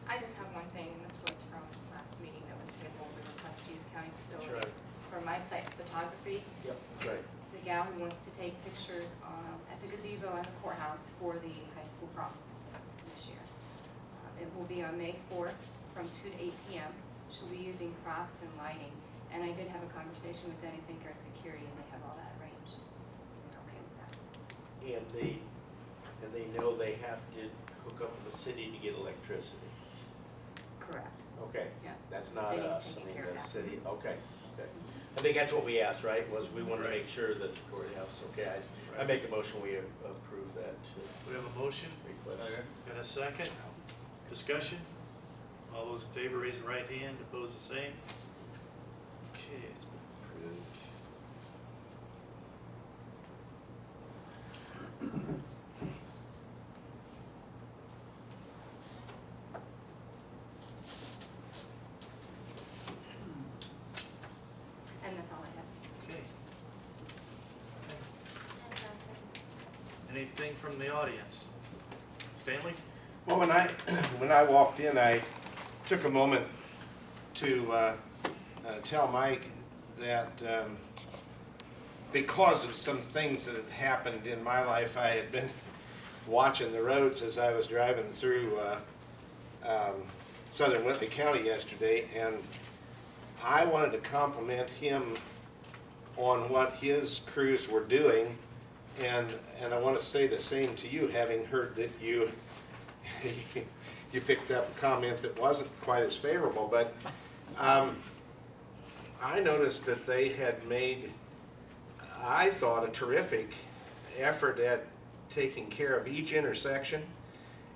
I just have one thing, and this was from last meeting that was tabled, the request to use county facilities for my site's photography. Yep. Right. The gal who wants to take pictures at the gazebo and the courthouse for the high school prom this year. It will be on May 4th from 2 to 8 p.m. She'll be using props and lighting. And I did have a conversation with Denny Finker at Security, and they have all that arranged. They're okay with that. And they know they have to hook up with the city to get electricity. Correct. Okay. Yeah. That's not Denny's us. taking I mean, care of the that. city. Okay. Okay. I think that's what we asked, right? Was we wanted to make sure that the courthouse. Okay. I make a motion. We approve that We have a motion, request. and a second. Discussion? All those in favor, raise your right hand. Opposed, the same. Okay, it's been approved. And that's all I have. Okay. Anything from the audience? Stanley? Well, when I walked in, I took a moment to tell Mike that because of some things that had happened in my life, I had been watching the roads as I was driving through southern Whitley County yesterday, and I wanted to compliment him on what his crews were doing, and I want to say the same to you, having heard that you you picked up a comment that wasn't quite as favorable, but I noticed that they had made, I thought, a terrific effort at taking care of each intersection.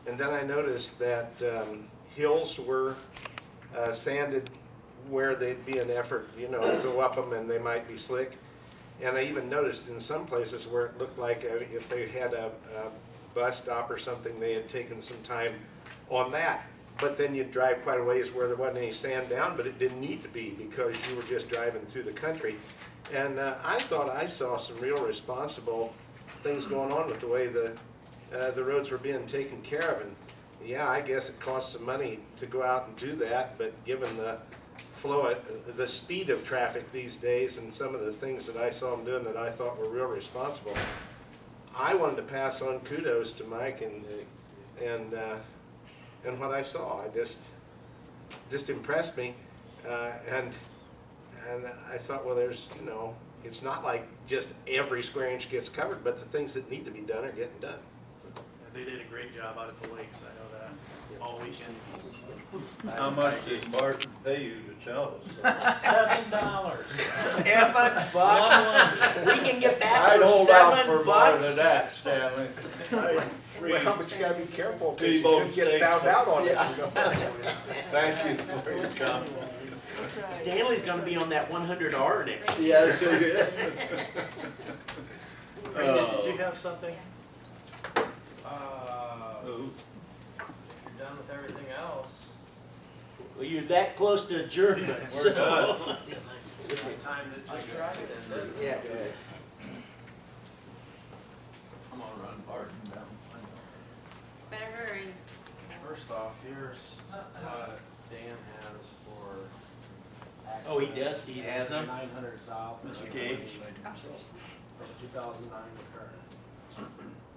And then I noticed that hills were sanded where they'd be an effort, you know, to go up them and they might be slick. And I even noticed in some places where it looked like if they had a bus stop or something, they had taken some time on that. But then you'd drive quite a ways where there wasn't any sand down, but it didn't need to be because you were just driving through the country. And I thought I saw some real responsible things going on with the way the roads were being taken care of. And yeah, I guess it costs some money to go out and do that, but given the flow, the speed of traffic these days and some of the things that I saw them doing that I thought were real responsible, I wanted to pass on kudos to Mike and what I saw. I just impressed me, and I thought, well, there's, you know, it's not like just every square inch gets covered, but the things that need to be done are getting done. They did a great job out at the lakes, I know that, all weekend. How much does Martin pay you to tell us? $7. $7? We can get that I'd for hold out for $7? more than that, Stanley. Well, but you gotta be careful because you T-bone could get steaks. found out on it. Thank you for your comment. Stanley's gonna be on that 100R next year. Yeah, so Brandon, did you have something? You're done with everything else. Well, you're that close to adjournment, We're so. done. Time to just try it and Yeah. I'm gonna run Martin down. Better hurry. First off, here's what Dan has for. Oh, he does? He has them? 900 south. Okay. From 2009 to current.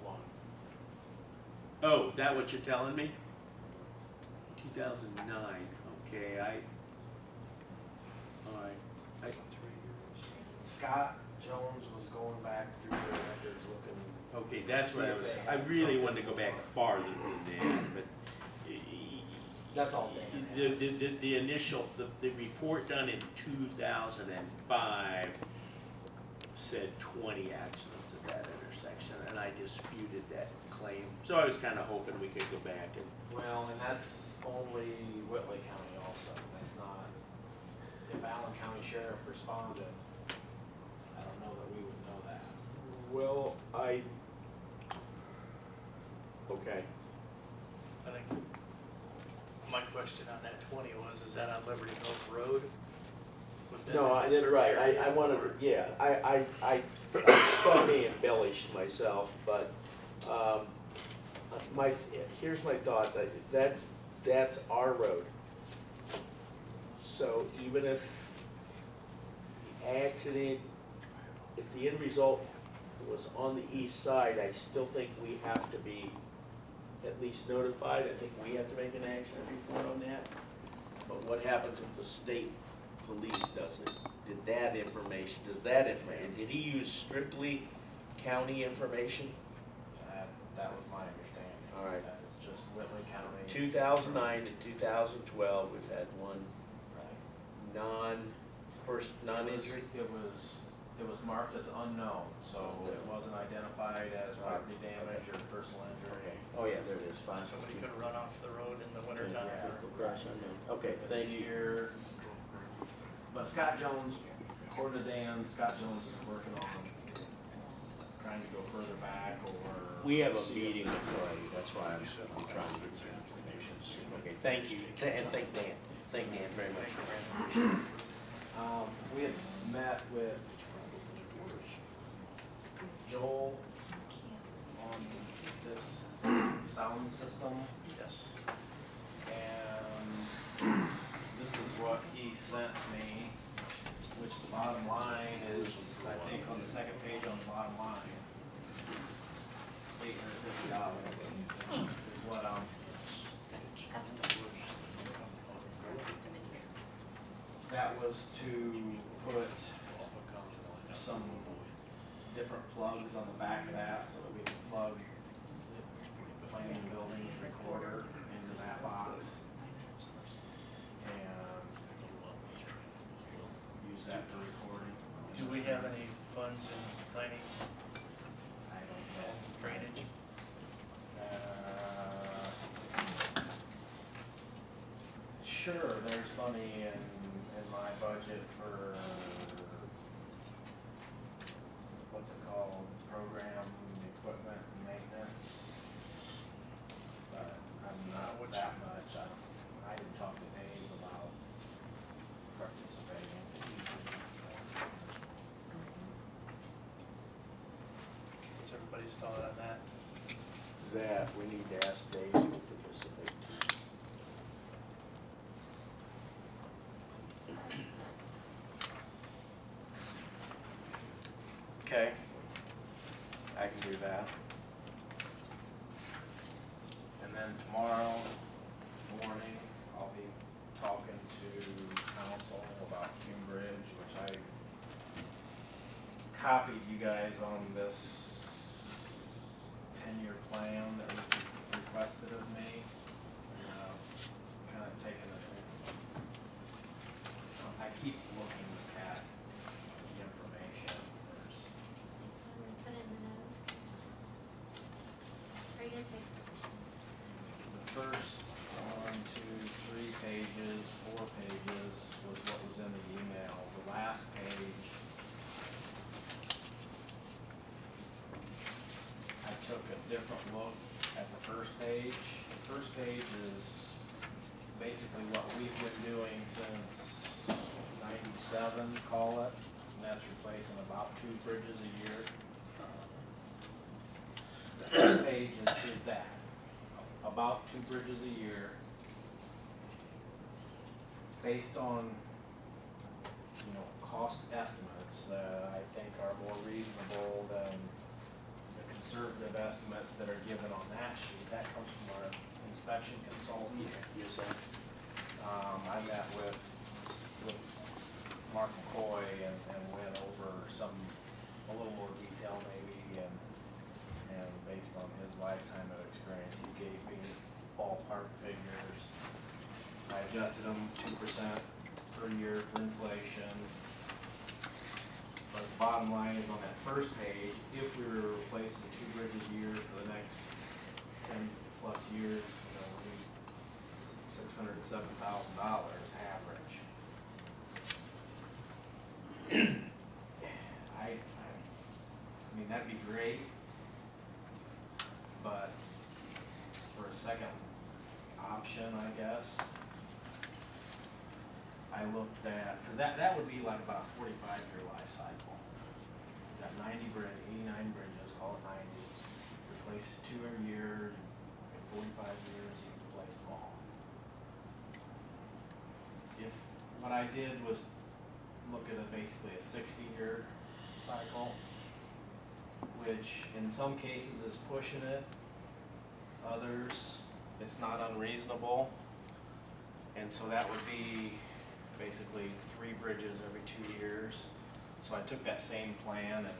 One. Oh, that what you're telling me? 2009, okay, all right. Scott Jones was going back through the records looking. Okay, that's what I was, I really wanted to go back farther than that, but That's all Dan has. the initial, the report done in 2005 said 20 accidents at that intersection, and I disputed that claim. So I was kind of hoping we could go back and, Well, and that's only Whitley County also. That's not, if Allen County Sheriff responded, I don't know that we would know that. well, okay. I think my question on that 20 was, is that on Liberty Mills Road? Within No, I a did certain right. area, I wanted or- to, yeah, I probably embellished myself, but here's my thoughts. that's our road. So even if the accident, if the end result was on the east side, I still think we have to be at least notified. I think we have to make an accident report on that. But what happens if the state police does it? Does that information, did he use strictly county information? That was my understanding. All right. That is just Whitley County. 2009 to 2012, we've had one Right. non-injury. It was marked as unknown, so it wasn't identified as property damage or personal injury. Oh, yeah, there it is, fine. Somebody could have run off the road in the wintertime. Yeah. Crash unknown. Okay, thank you. Here, but Scott Jones, according to Dan, Scott Jones is working on trying to go further back or. We have a meeting on Friday, that's why I'm trying to get some information. Okay, thank you, and thank Dan. Thank Dan very much. We had met with Joel on this sound system, Yes. and this is what he sent me, which the bottom line is, I think on the second page on the bottom line, $850 is what That's what the sound system in here. that was to put some different plugs on the back of that so that we can plug the planning and building recorder into that box and use that for recording. Do we have any funds in planning I don't know. and drainage? Sure, there's money in my budget for, what's it called, program, equipment, and maintenance. But I'm not Which- that much, I didn't talk to Dave about participating. What's everybody's thought on that? That, we need to ask Dave to participate too. Okay, I can do that. And then tomorrow morning, I'll be talking to council about Cambridge, which I copied you guys on this 10-year plan that was requested of me. Kind of taking it. I keep looking at the information. There's Put in the notes. Are you gonna take? the first 1, 2, 3 pages, 4 pages was what was in the email. The last page, I took a different look at the first page. The first page is basically what we've been doing since 97, call it, and that's replacing about 2 bridges a year. The first page is that, about 2 bridges a year, based on, cost estimates that I think are more reasonable than the conservative estimates that are given on that sheet. That comes from our inspection consultant. Yes, sir. I met with Mark McCoy and went over a little more detail maybe, and based on his lifetime of experience, he gave me ballpark figures. I adjusted them 2% per year for inflation. But the bottom line is on that first page, if we were replacing 2 bridges a year for the next 10 plus years, we need $607,000 average. I mean, that'd be great, but for a second option, I guess, I looked at, because that would be like about a 45-year life cycle. You got 89 bridges, call it 90, replace 2 every year, in 45 years, you replace them all. what I did was look at basically a 60-year cycle, which in some cases is pushing it. Others, it's not unreasonable. And so that would be basically 3 bridges every 2 years. So I took that same plan and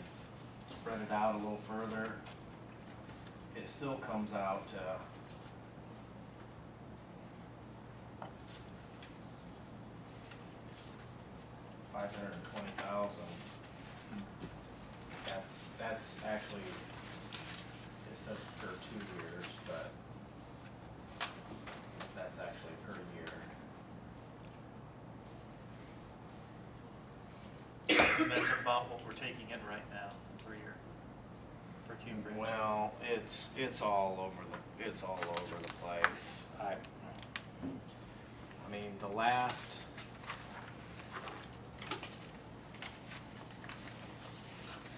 spread it out a little further. It still comes out to $520,000. That's actually, it says per 2 years, but that's actually per year. And that's about what we're taking in right now per year for Cume Bridge. Well, it's all over the place. I mean, the last.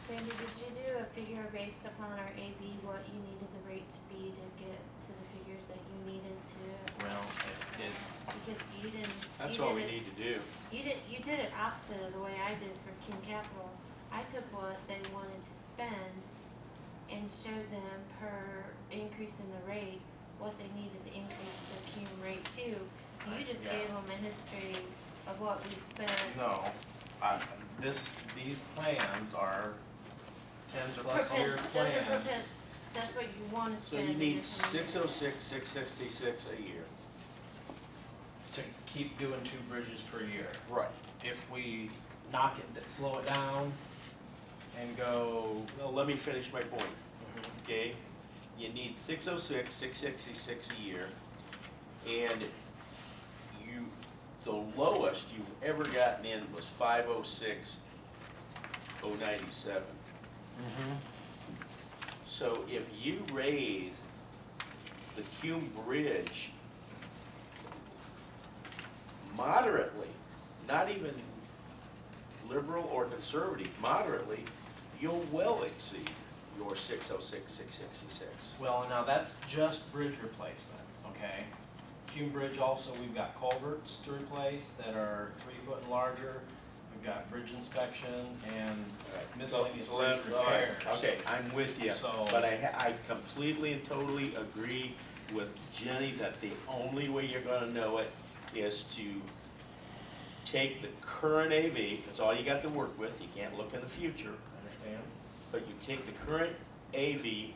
Randy, did you do a figure based upon our AB, what you needed the rate to be to get to the figures that you needed to? Well, Because you didn't. That's you what we did it- need to do. You did it opposite of the way I did for King Capital. I took what they wanted to spend and showed them per increase in the rate, what they needed to increase the Cume rate to. You just Yeah. gave them a history of what we've spent. no, these plans are 10+ year Those are plans. that's what you want to So spend. you in need your community. 606, 666 a year. To keep doing 2 bridges per year. Right. If we knock it, slow it down and go. Well, let me finish my point, okay? You need 606, 666 a year, and the lowest you've ever gotten in was 506, 097. So if you raise the Cume Bridge moderately, not even liberal or conservative, moderately, you'll well exceed your 606, 666. Well, now that's just bridge replacement, okay? Cume Bridge also, we've got culverts to replace that are 3 foot and larger. We've got bridge inspection and miscellaneous bridge repairs. Okay, I'm with you, So- but I completely and totally agree with Jenny that the only way you're gonna know it is to take the current AV, that's all you got to work with, you can't look in the future, Understand? but you take the current AV,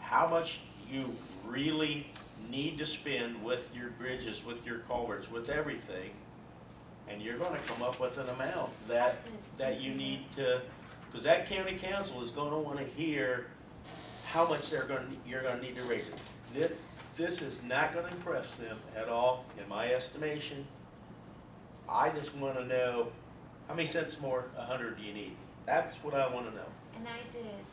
how much you really need to spend with your bridges, with your culverts, with everything, and you're gonna come up with an amount that you need to, because that county council is gonna wanna hear how much you're gonna need to raise it. This is not gonna impress them at all, in my estimation. I just wanna know, how many cents more, 100 do you need? That's what I wanna know. And I did,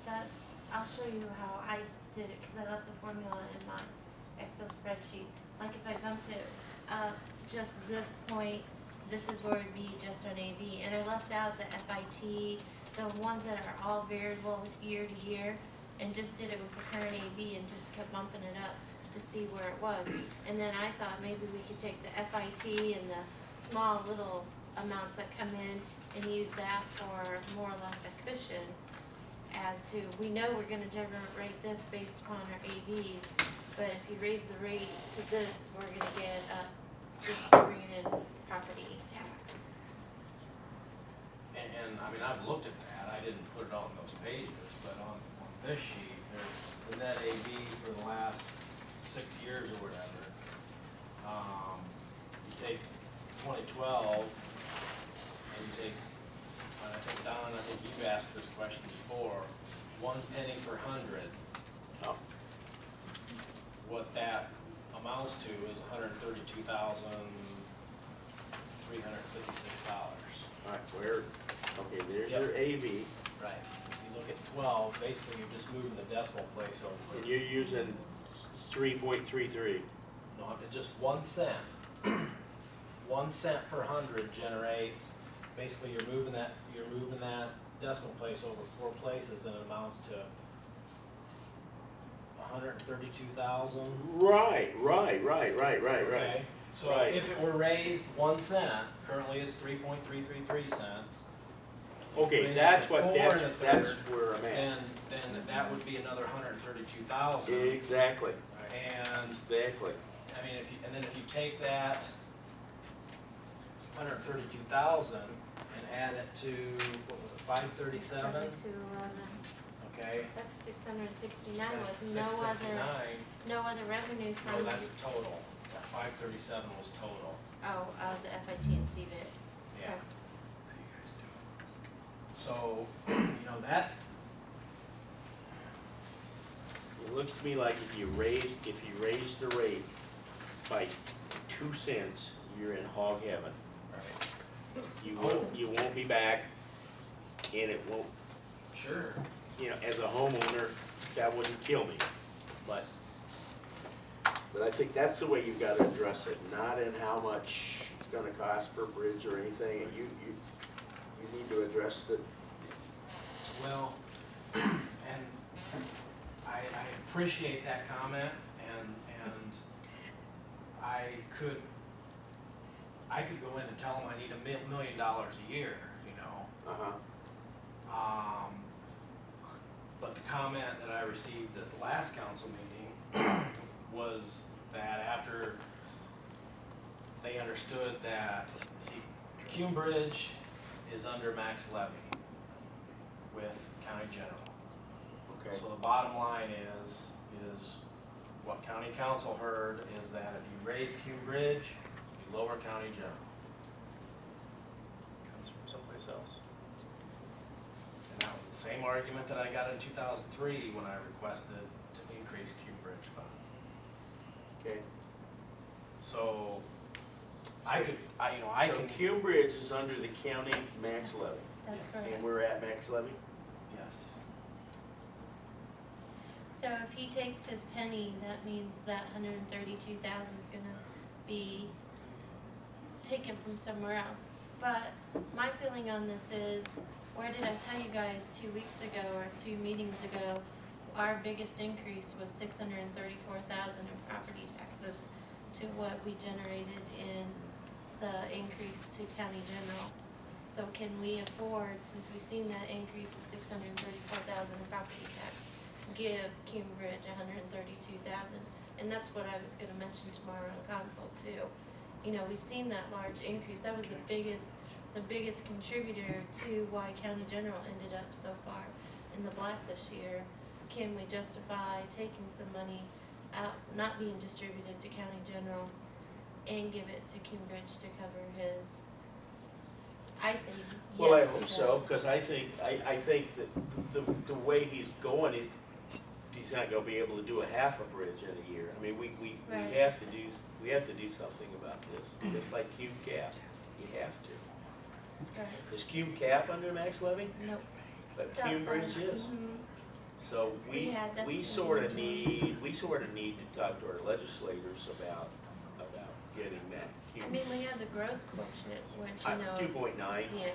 I'll show you how I did it, because I left the formula in my Excel spreadsheet. Like if I bumped it up just this point, this is where it'd be just on AV, and I left out the FIT, the ones that are all variable year to year, and just did it with the current AV and just kept bumping it up to see where it was. And then I thought maybe we could take the FIT and the small little amounts that come in and use that for more or less a cushion as to, we know we're gonna generate this based upon our AVs, but if you raise the rate to this, we're gonna get just bringing in property tax. And I mean, I've looked at that, I didn't put it on those pages, but on this sheet, there's the net AV for the last 6 years or whatever. You take 2012, and you take, and I think Don, I think you've asked this question before, 1 penny per 100. Oh. What that amounts to is $132,356. All right, okay, there's your AV, Right. If you look at 12, basically you're just moving the decimal place over. and you're using 3.33. No, it's just 1 cent. 1 cent per 100 generates, basically you're moving that decimal place over 4 places, and it amounts to 132,000. Right. Okay, So Right. if it were raised 1 cent, currently it's 3.333 cents. Okay, Raised that's to what, 4 that's1/3, where I'm at. then that would be another 132,000. Exactly, And exactly. I mean, and then if you take that 132,000 and add it to, what was it, 537? 7,211. Okay. That's 669 That's with 669. no other revenue No, from. that's total. That 537 was total. Oh, the FIT and CVIT. Yeah. So, you know, that, It looks to me like if you raise the rate by 2 cents, you're in hog heaven. right, You won't be back, and it won't, sure. you know, as a homeowner, that wouldn't kill me. But I think that's the way you've got to address it, not in how much it's gonna cost per bridge or anything. You need to address it. Well, and I appreciate that comment, and I could go in and tell them I need $1 million a year, you know. Uh-huh. But the comment that I received at the last council meeting was that after they understood that, see, Cume Bridge is under max levy with county general. Okay. So the bottom line is what county council heard is that if you raise Cume Bridge, you lower county general. Comes from someplace else. And that was the same argument that I got in 2003 when I requested to increase Cume Bridge fund. Okay. So I So can, Cume Bridge is under the county max levy, That's Yes. correct. and we're at max levy? yes. So if he takes his penny, that means that 132,000 is gonna be taken from somewhere else. But my feeling on this is, where did I tell you guys 2 weeks ago or 2 meetings ago, our biggest increase was 634,000 in property taxes to what we generated in the increase to county general. So can we afford, since we've seen that increase of 634,000 in property tax, give Cume Bridge 132,000? And that's what I was gonna mention tomorrow in council too. You know, we've seen that large increase. That was the biggest contributor to why county general ended up so far in the black this year. Can we justify taking some money out, not being distributed to county general, and give it to Cume Bridge to cover his? I say yes. Well, I to hope that. so, because I think that the way he's going is, he's not gonna be able to do a half a bridge in a year. I mean, we Right. have to do something about this, just like Cume Cap, you have to. Right. Is Cume Cap under max levy? Nope. But It's Cume outside. Bridge is. Mhm. So Yeah, that's we what sort we're of doing. need to talk to our legislators about getting that I Cume. mean, we have the growth quotient, which, you know, is 2.9, yeah,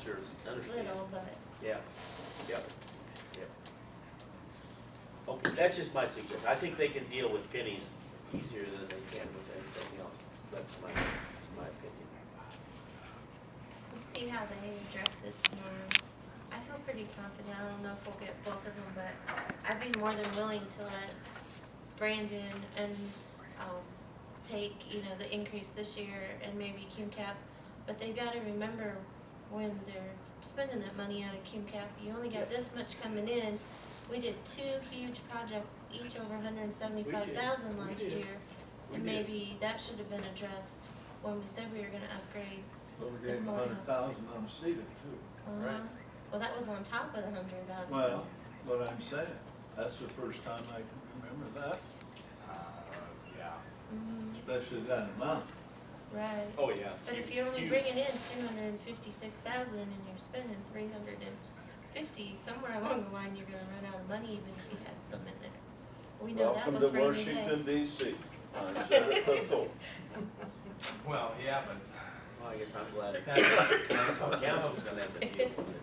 sure, understand. little, but Yeah, yep. Okay, that's just my suggestion. I think they can deal with pennies easier than they can with anything else. That's my opinion. we'll see how they address it tomorrow. I feel pretty confident. I don't know if we'll get both of them, but I'd be more than willing to let Brandon and, take, you know, the increase this year and maybe Cume Cap. But they gotta remember, when they're spending that money out of Cume Cap, you only got this much coming in. We did 2 huge projects, each over 175,000 We last did. year. We And did. maybe that should have been addressed when we said we were gonna upgrade. So we gave him 100,000 on the Cider too. Uh-huh. Well, that was on top of the 100, obviously. Well, what I'm saying, that's the first time I can remember that, Yeah. Mhm. especially that amount. Right. Oh, yeah. But if you're only Huge. bringing in 256,000 and you're spending 350, somewhere along the line you're gonna run out of money, even if you had some in there. We know that Welcome with to rainy Washington day. DC. I'm Senator Thorpe. Well, yeah, but Well, I guess I'm glad. Council's gonna have to deal with it.